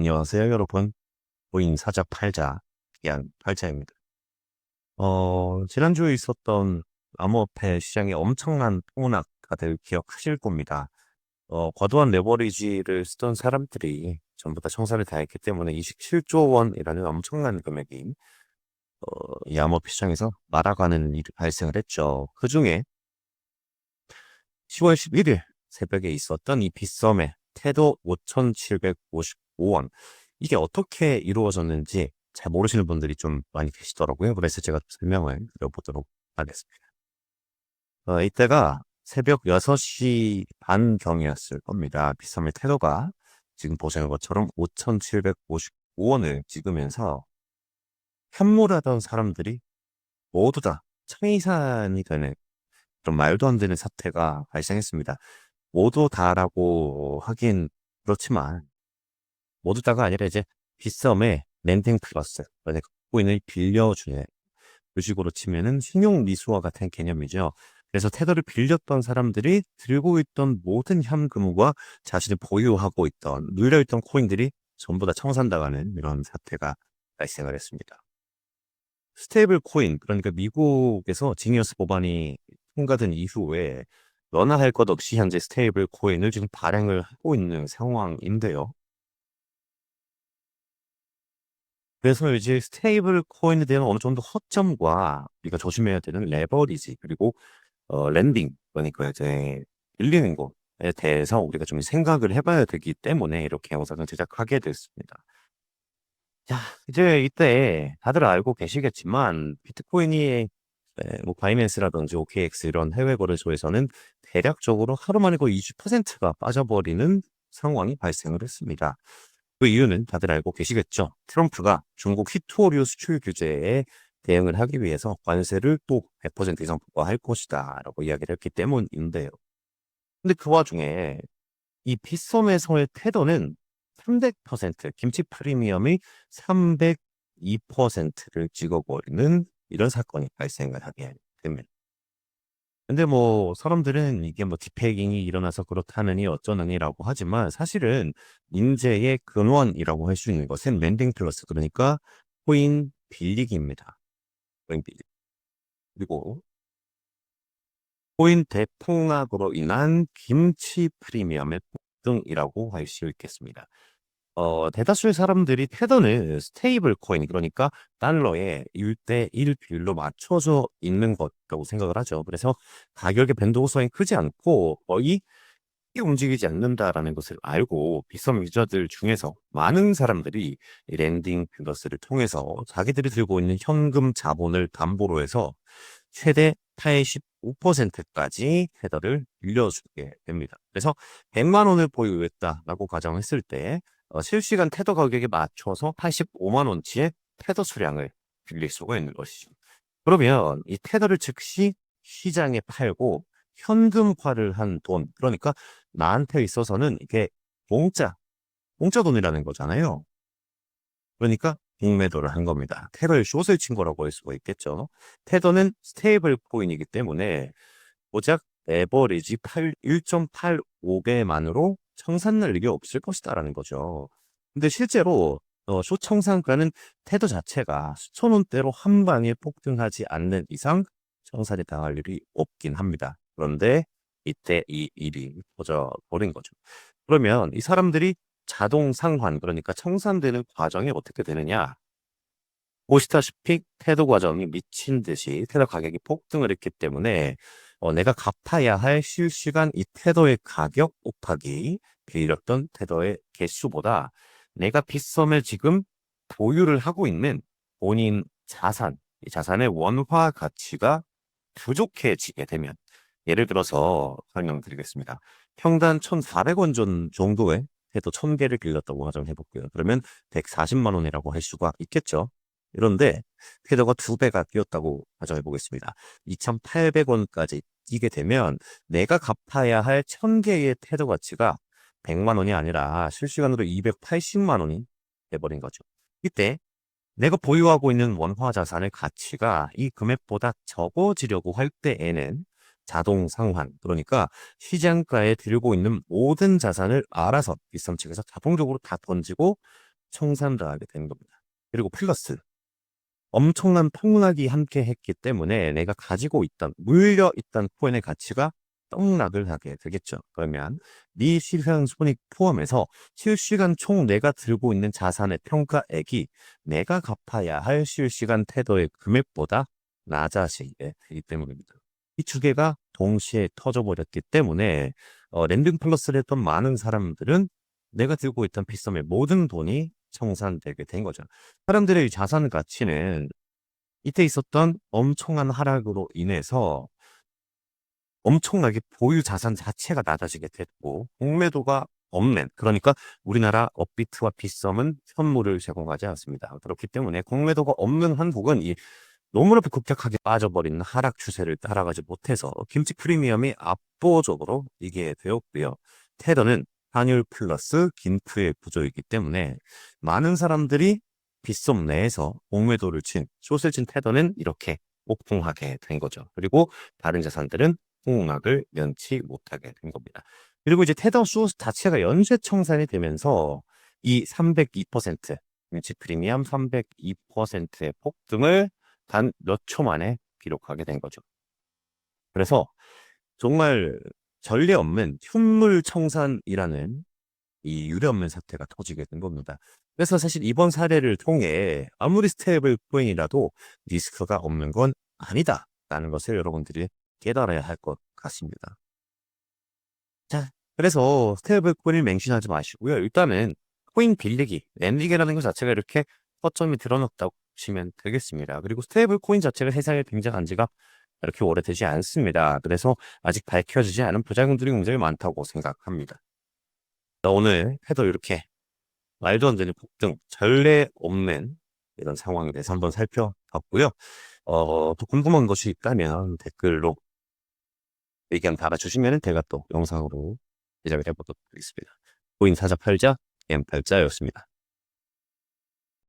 안녕하세요, 여러분. 고인 사자 팔자, 양 팔자입니다. 지난주에 있었던 암호화폐 시장의 엄청난 폭락 다들 기억하실 겁니다. 과도한 레버리지를 쓰던 사람들이 전부 다 청산을 다했기 때문에 27조 원이라는 엄청난 금액이 이 암호화폐 시장에서 날아가는 일이 발생을 했죠. 그중에 10월 11일 새벽에 있었던 이 빗썸의 태도 5,755원. 이게 어떻게 이루어졌는지 잘 모르시는 분들이 좀 많이 계시더라고요. 그래서 제가 설명을 드려보도록 하겠습니다. 이때가 새벽 6시 반경이었을 겁니다. 빗썸의 태도가 지금 보시는 것처럼 5,755원을 찍으면서 현물하던 사람들이 모두 다 청이산이 되는 좀 말도 안 되는 사태가 발생했습니다. 모두 다라고 하긴 그렇지만 모두 다가 아니라 이제 빗썸의 렌팅 플러스, 그러니까 코인을 빌려주는 그 식으로 치면은 신용 미수와 같은 개념이죠. 그래서 테더를 빌렸던 사람들이 들고 있던 모든 현금과 자신이 보유하고 있던 눌려있던 코인들이 전부 다 청산당하는 이런 사태가 발생을 했습니다. 스테이블 코인, 그러니까 미국에서 지니어스 법안이 통과된 이후에 너나 할 것 없이 현재 스테이블 코인을 지금 발행을 하고 있는 상황인데요. 그래서 이제 스테이블 코인에 대한 어느 정도 허점과 우리가 조심해야 되는 레버리지, 그리고 랜딩, 그러니까 이제 빌리는 것에 대해서 우리가 좀 생각을 해봐야 되기 때문에 이렇게 영상을 제작하게 됐습니다. 자, 이제 이때 다들 알고 계시겠지만 비트코인이 뭐 바이낸스라든지 OKX 이런 해외 거래소에서는 대략적으로 하루 만에 거의 20%가 빠져버리는 상황이 발생을 했습니다. 그 이유는 다들 알고 계시겠죠. 트럼프가 중국 히토류 수출 규제에 대응을 하기 위해서 관세를 또 100% 이상 부과할 것이다 라고 이야기를 했기 때문인데요. 근데 그 와중에 이 빗썸에서의 태도는 300%, 김치 프리미엄이 302%를 찍어버리는 이런 사건이 발생을 하게 됩니다. 근데 뭐 사람들은 이게 뭐 디페이킹이 일어나서 그렇다느니 어쩌느니라고 하지만 사실은 인재의 근원이라고 할 수 있는 것은 랜딩 플러스, 그러니까 코인 빌리기입니다. 코인 빌리기. 그리고 코인 대폭락으로 인한 김치 프리미엄의 폭등이라고 할 수 있겠습니다. 대다수의 사람들이 테더는 스테이블 코인, 그러니까 달러에 1대1 비율로 맞춰져 있는 것이라고 생각을 하죠. 그래서 가격의 변동 호성이 크지 않고 거의 크게 움직이지 않는다라는 것을 알고 빗썸 유저들 중에서 많은 사람들이 이 랜딩 플러스를 통해서 자기들이 들고 있는 현금 자본을 담보로 해서 최대 85%까지 테더를 빌려주게 됩니다. 그래서 100만 원을 보유했다라고 가정했을 때 실시간 테더 가격에 맞춰서 85만 원치의 테더 수량을 빌릴 수가 있는 것이죠. 그러면 이 테더를 즉시 시장에 팔고 현금화를 한 돈, 그러니까 나한테 있어서는 이게 공짜 돈이라는 거잖아요. 그러니까 공매도를 한 겁니다. 테더의 숏을 친 거라고 할 수가 있겠죠. 테더는 스테이블 코인이기 때문에 고작 에버리지 1.85배만으로 청산 일이 없을 것이다라는 거죠. 근데 실제로 숏 청산가는 테더 자체가 수천 원대로 한 방에 폭등하지 않는 이상 청산이 당할 일이 없긴 합니다. 그런데 이때 이 일이 터져 버린 거죠. 그러면 이 사람들이 자동 상환, 그러니까 청산되는 과정이 어떻게 되느냐? 보시다시피 테더 과정이 미친 듯이 테더 가격이 폭등을 했기 때문에 내가 갚아야 할 실시간 이 테더의 가격 곱하기 빌렸던 테더의 개수보다 내가 빗썸에 지금 보유를 하고 있는 본인 자산, 이 자산의 원화 가치가 부족해지게 되면, 예를 들어서 설명드리겠습니다. 평단 1,400원 정도의 테더 1,000개를 빌렸다고 가정해 볼게요. 그러면 140만 원이라고 할 수가 있겠죠. 그런데 테더가 2배가 뛰었다고 가정해 보겠습니다. 2,800원까지 뛰게 되면 내가 갚아야 할 1,000개의 테더 가치가 100만 원이 아니라 실시간으로 280만 원이 돼버린 거죠. 이때 내가 보유하고 있는 원화 자산의 가치가 이 금액보다 적어지려고 할 때에는 자동 상환, 그러니까 시장가에 들고 있는 모든 자산을 알아서 빗썸 측에서 자동적으로 다 던지고 청산당하게 되는 겁니다. 그리고 플러스 엄청난 폭락이 함께 했기 때문에 내가 가지고 있던 물려 있던 코인의 가치가 떡락을 하게 되겠죠. 그러면 네 시세상 손익 포함해서 실시간 총 내가 들고 있는 자산의 평가액이 내가 갚아야 할 실시간 테더의 금액보다 낮아지게 되기 때문입니다. 이 두 개가 동시에 터져버렸기 때문에 랜딩 플러스를 했던 많은 사람들은 내가 들고 있던 빗썸의 모든 돈이 청산되게 된 거죠. 사람들의 자산 가치는 이때 있었던 엄청난 하락으로 인해서 엄청나게 보유 자산 자체가 낮아지게 됐고 공매도가 없는, 그러니까 우리나라 업비트와 빗썸은 현물을 제공하지 않습니다. 그렇기 때문에 공매도가 없는 한국은 이 너무나 급격하게 빠져버린 하락 추세를 따라가지 못해서 김치 프리미엄이 압도적으로 이게 되었고요. 테더는 환율 플러스 긴프의 구조이기 때문에 많은 사람들이 빗썸 내에서 공매도를 친, 숏을 친 테더는 이렇게 폭등하게 된 거죠. 그리고 다른 자산들은 폭락을 면치 못하게 된 겁니다. 그리고 이제 테더 숏 자체가 연쇄 청산이 되면서 이 302%, 김치 프리미엄 302%의 폭등을 단 몇 초 만에 기록하게 된 거죠. 그래서 정말 전례 없는 흉물 청산이라는 이 유례 없는 사태가 터지게 된 겁니다. 그래서 사실 이번 사례를 통해 아무리 스테이블 코인이라도 리스크가 없는 건 아니다라는 것을 여러분들이 깨달아야 할 것 같습니다. 자, 그래서 스테이블 코인을 맹신하지 마시고요. 일단은 코인 빌리기, 랜딩이라는 것 자체가 이렇게 허점이 드러났다고 보시면 되겠습니다. 그리고 스테이블 코인 자체가 세상에 등장한 지가 이렇게 오래되지 않습니다. 그래서 아직 밝혀지지 않은 부작용들이 굉장히 많다고 생각합니다. 오늘 해도 이렇게 말도 안 되는 폭등, 전례 없는 이런 상황에 대해서 한번 살펴봤고요. 또 궁금한 것이 있다면 댓글로 의견 달아주시면 제가 또 영상으로 제작을 해보도록 하겠습니다. 코인 사자 팔자, 엠팔자였습니다.